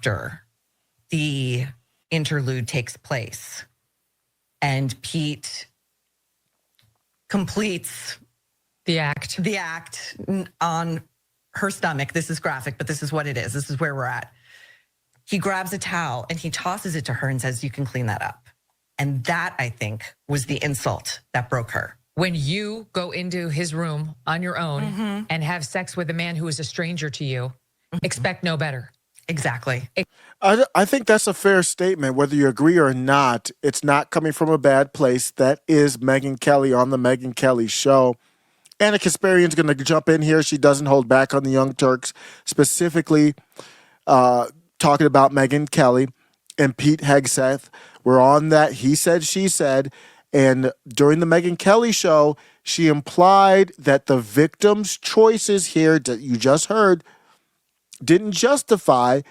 after the interlude takes place and Pete completes the act on her stomach. This is graphic, but this is what it is. This is where we're at. He grabs a towel and he tosses it to her and says, "You can clean that up." And that, I think, was the insult that broke her. When you go into his room on your own and have sex with a man who is a stranger to you, expect no better. Exactly. I think that's a fair statement, whether you agree or not. It's not coming from a bad place. That is Megyn Kelly on the Megyn Kelly Show. Ana Kasparian's going to jump in here. She doesn't hold back on the Young Turks, specifically talking about Megyn Kelly and Pete Hegseth. We're on that he said, she said. And during the Megyn Kelly Show, she implied that the victim's choices here that you just heard didn't justify.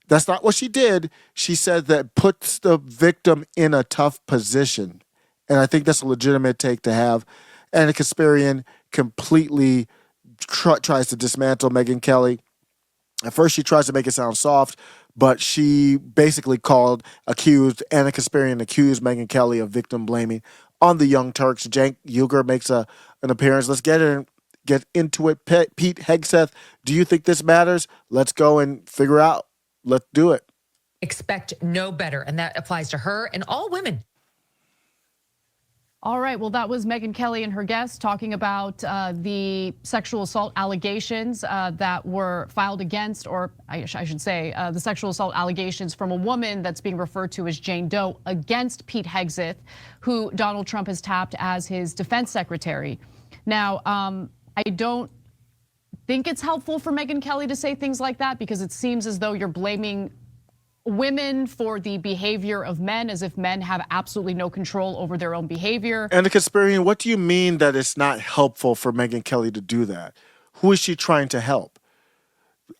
That's not what she did. She said that puts the victim in a tough position. And I think that's a legitimate take to have. Ana Kasparian completely tries to dismantle Megyn Kelly. At first, she tries to make it sound soft, but she basically accused Ana Kasparian accused Megyn Kelly of victim blaming on the Young Turks. Cenk Uygur makes an appearance. Let's get into it. Pete Hegseth, do you think this matters? Let's go and figure out. Let's do it. Expect no better, and that applies to her and all women. All right, well, that was Megyn Kelly and her guest talking about the sexual assault allegations that were filed against, or I should say, the sexual assault allegations from a woman that's being referred to as Jane Doe against Pete Hegseth, who Donald Trump has tapped as his defense secretary. Now, I don't think it's helpful for Megyn Kelly to say things like that, because it seems as though you're blaming women for the behavior of men, as if men have absolutely no control over their own behavior. Ana Kasparian, what do you mean that it's not helpful for Megyn Kelly to do that? Who is she trying to help?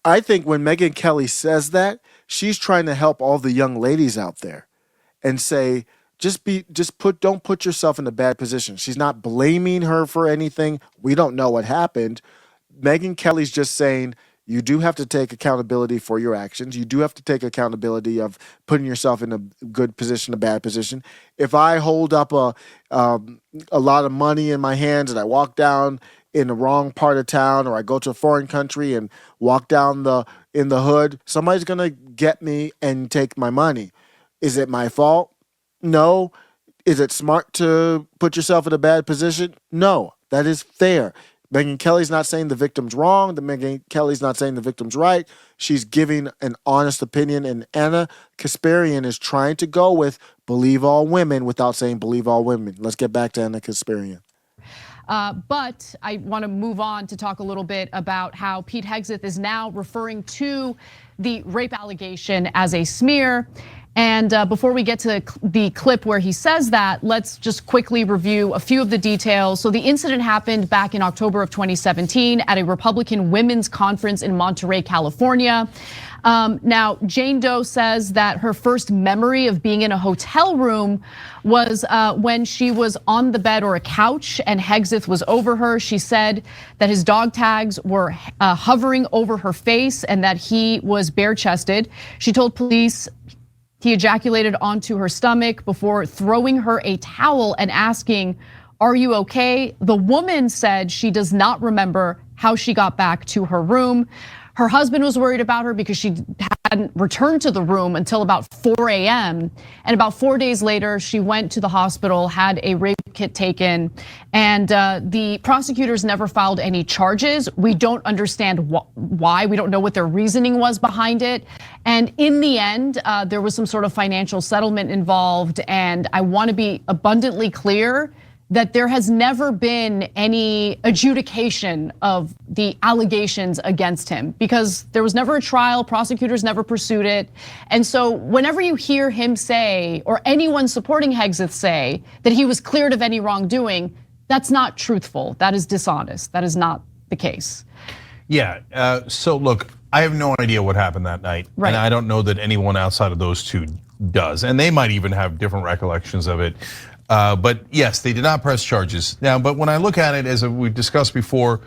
I think when Megyn Kelly says that, she's trying to help all the young ladies out there and say, don't put yourself in a bad position. She's not blaming her for anything. We don't know what happened. Megyn Kelly's just saying, you do have to take accountability for your actions. You do have to take accountability of putting yourself in a good position, a bad position. If I hold up a lot of money in my hands and I walk down in the wrong part of town, or I go to a foreign country and walk down in the hood, somebody's gonna get me and take my money. Is it my fault? No. Is it smart to put yourself in a bad position? No. That is fair. Megyn Kelly's not saying the victim's wrong. Megyn Kelly's not saying the victim's right. She's giving an honest opinion. And Ana Kasparian is trying to go with believe all women without saying believe all women. Let's get back to Ana Kasparian. But I want to move on to talk a little bit about how Pete Hegseth is now referring to the rape allegation as a smear. And before we get to the clip where he says that, let's just quickly review a few of the details. So the incident happened back in October of 2017 at a Republican women's conference in Monterey, California. Now, Jane Doe says that her first memory of being in a hotel room was when she was on the bed or a couch and Hegseth was over her. She said that his dog tags were hovering over her face and that he was bare-chested. She told police he ejaculated onto her stomach before throwing her a towel and asking, "Are you okay?" The woman said she does not remember how she got back to her room. Her husband was worried about her because she hadn't returned to the room until about 4 a.m. And about 4 days later, she went to the hospital, had a rape kit taken, and the prosecutors never filed any charges. We don't understand why. We don't know what their reasoning was behind it. And in the end, there was some sort of financial settlement involved. And I want to be abundantly clear that there has never been any adjudication of the allegations against him, because there was never a trial, prosecutors never pursued it. And so whenever you hear him say, or anyone supporting Hegseth say, that he was cleared of any wrongdoing, that's not truthful, that is dishonest, that is not the case. Yeah, so look, I have no idea what happened that night. Right. And I don't know that anyone outside of those two does. And they might even have different recollections of it. But yes, they did not press charges. Now, but when I look at it, as we've discussed before,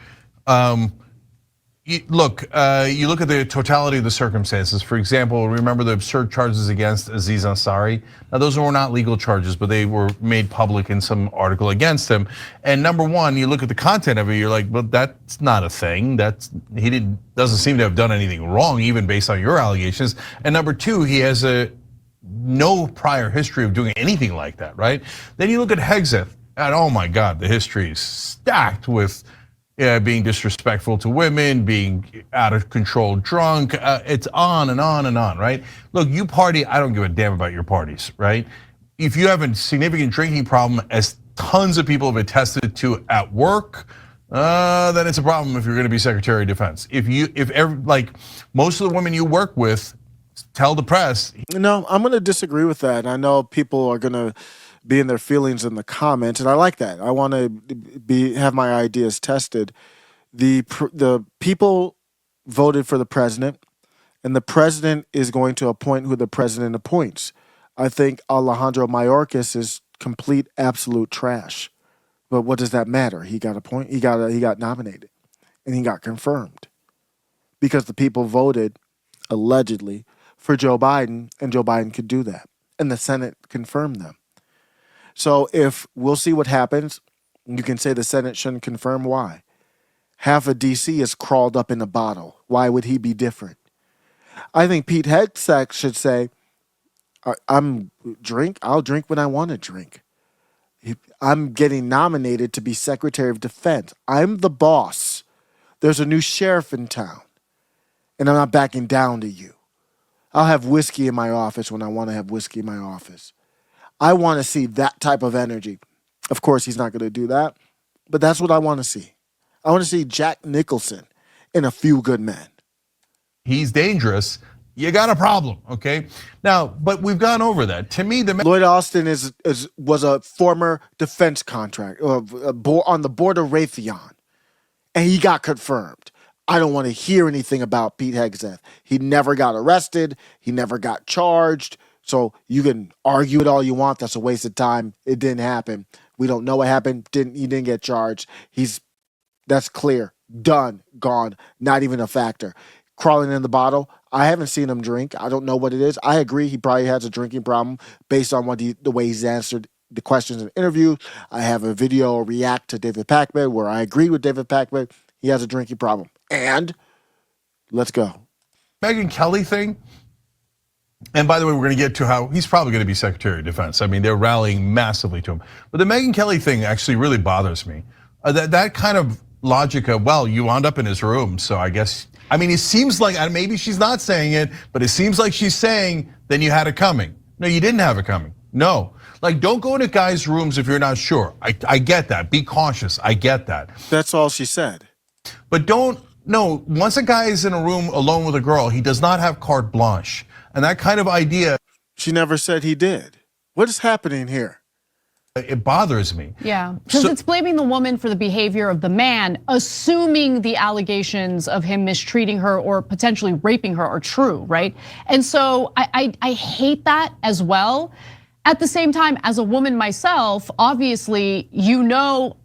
you look at the totality of the circumstances. For example, remember the absurd charges against Aziz Ansari? Now, those were not legal charges, but they were made public in some article against him. And number one, you look at the content of it, you're like, well, that's not a thing. Doesn't seem to have done anything wrong, even based on your allegations. And number two, he has no prior history of doing anything like that, right? Then you look at Hegseth, and oh my God, the history is stacked with being disrespectful to women, being out of control drunk, it's on and on and on, right? Look, you party, I don't give a damn about your parties, right? If you have a significant drinking problem, as tons of people have attested to at work, then it's a problem if you're gonna be Secretary of Defense. Like most of the women you work with tell the press. No, I'm gonna disagree with that. I know people are gonna be in their feelings in the comments, and I like that. I want to have my ideas tested. The people voted for the president, and the president is going to appoint who the president appoints. I think Alejandro Mayorkas is complete, absolute trash. But what does that matter? He got nominated, and he got confirmed because the people voted allegedly for Joe Biden, and Joe Biden could do that, and the Senate confirmed them. So if we'll see what happens, you can say the Senate shouldn't confirm. Why? Half of DC is crawled up in a bottle. Why would he be different? I think Pete Hegseth should say, I'll drink when I want to drink. I'm getting nominated to be Secretary of Defense. I'm the boss. There's a new sheriff in town, and I'm not backing down to you. I'll have whiskey in my office when I want to have whiskey in my office. I want to see that type of energy. Of course, he's not going to do that, but that's what I want to see. I want to see Jack Nicholson in A Few Good Men. He's dangerous. You got a problem, okay? Now, but we've gone over that. To me, Lloyd Austin was a former defense contract on the board of Raytheon, and he got confirmed. I don't want to hear anything about Pete Hegseth. He never got arrested. He never got charged. So you can argue it all you want. That's a waste of time. It didn't happen. We don't know what happened. He didn't get charged. That's clear. Done. Gone. Not even a factor. Crawling in the bottle. I haven't seen him drink. I don't know what it is. I agree he probably has a drinking problem based on the way he's answered the questions in interviews. I have a video react to David Pakman where I agree with David Pakman. He has a drinking problem. And let's go. Megyn Kelly thing. And by the way, we're going to get to how he's probably going to be Secretary of Defense. I mean, they're rallying massively to him. But the Megyn Kelly thing actually really bothers me. That kind of logic of, well, you wound up in his room, so I guess, I mean, it seems like, maybe she's not saying it, but it seems like she's saying, then you had it coming. No, you didn't have it coming. No. Like, don't go into guys' rooms if you're not sure. I get that. Be cautious. I get that. That's all she said. But once a guy is in a room alone with a girl, he does not have carte blanche. And that kind of idea. She never said he did. What is happening here? It bothers me. Yeah, because it's blaming the woman for the behavior of the man, assuming the allegations of him mistreating her or potentially raping her are true, right? And so I hate that as well. At the same time, as a woman myself, obviously, you know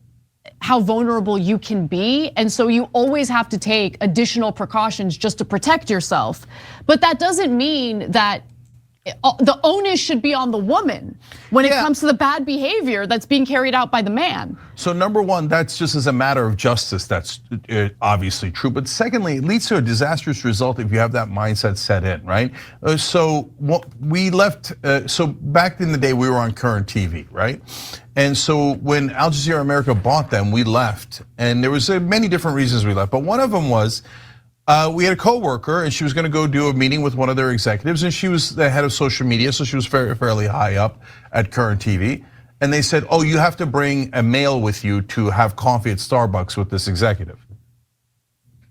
how vulnerable you can be. And so you always have to take additional precautions just to protect yourself. But that doesn't mean that the onus should be on the woman when it comes to the bad behavior that's being carried out by the man. So number one, that's just as a matter of justice, that's obviously true. But secondly, it leads to a disastrous result if you have that mindset set in, right? So we left, so back in the day, we were on Current TV, right? And so when Al Jazeera America bought them, we left. And there was many different reasons we left, but one of them was, we had a coworker, and she was going to go do a meeting with one of their executives, and she was the head of social media, so she was fairly high up at Current TV. And they said, "Oh, you have to bring a male with you to have coffee at Starbucks with this executive."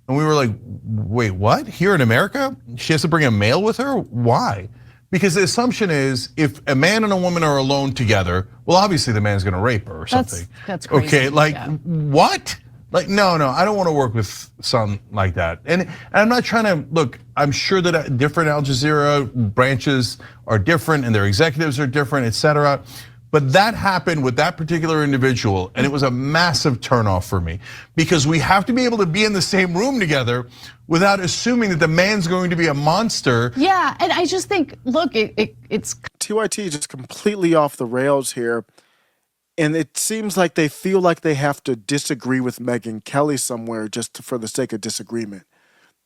And we were like, "Wait, what? Here in America, she has to bring a male with her? Why?" Because the assumption is, if a man and a woman are alone together, well, obviously the man's going to rape her or something. That's crazy. Okay, like what? Like, no, I don't want to work with someone like that. And I'm not trying to, look, I'm sure that different Al Jazeera branches are different and their executives are different, etc. But that happened with that particular individual, and it was a massive turnoff for me because we have to be able to be in the same room together without assuming that the man's going to be a monster. Yeah, and I just think, look, it's TYT is just completely off the rails here. And it seems like they feel like they have to disagree with Megyn Kelly somewhere just for the sake of disagreement.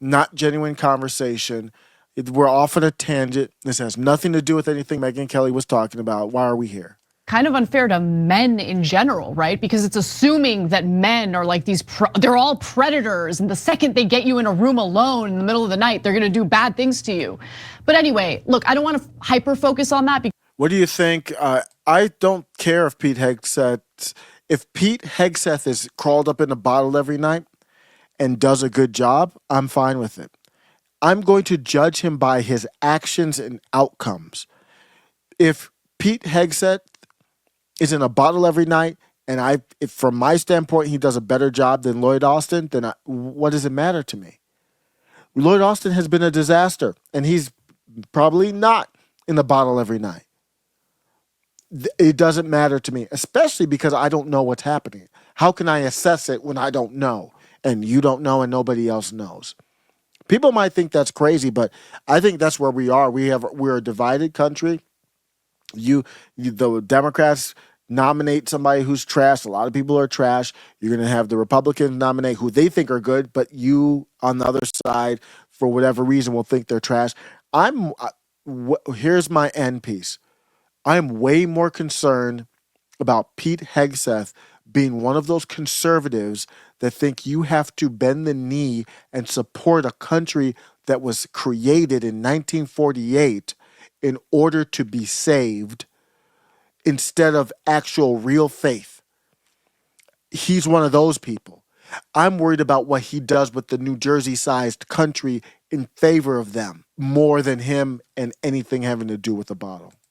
Not genuine conversation. We're off on a tangent. This has nothing to do with anything Megyn Kelly was talking about. Why are we here? kind of unfair to men in general, right? Because it's assuming that men are like these, they're all predators. And the second they get you in a room alone in the middle of the night, they're gonna do bad things to you. But anyway, look, I don't wanna hyper focus on that. What do you think? I don't care if Pete Hegseth is crawled up in a bottle every night and does a good job, I'm fine with it. I'm going to judge him by his actions and outcomes. If Pete Hegseth is in a bottle every night, and if from my standpoint he does a better job than Lloyd Austin, then what does it matter to me? Lloyd Austin has been a disaster, and he's probably not in a bottle every night. It doesn't matter to me, especially because I don't know what's happening. How can I assess it when I don't know, and you don't know, and nobody else knows? People might think that's crazy, but I think that's where we are. We're a divided country. The Democrats nominate somebody who's trash. A lot of people are trash. You're going to have the Republicans nominate who they think are good, but you on the other side, for whatever reason, will think they're trash. Here's my end piece. I'm way more concerned about Pete Hegseth being one of those conservatives that think you have to bend the knee and support a country that was created in 1948 in order to be saved instead of actual real faith. He's one of those people. I'm worried about what he does with the New Jersey-sized country in favor of them more than him and anything having to do with the bottle.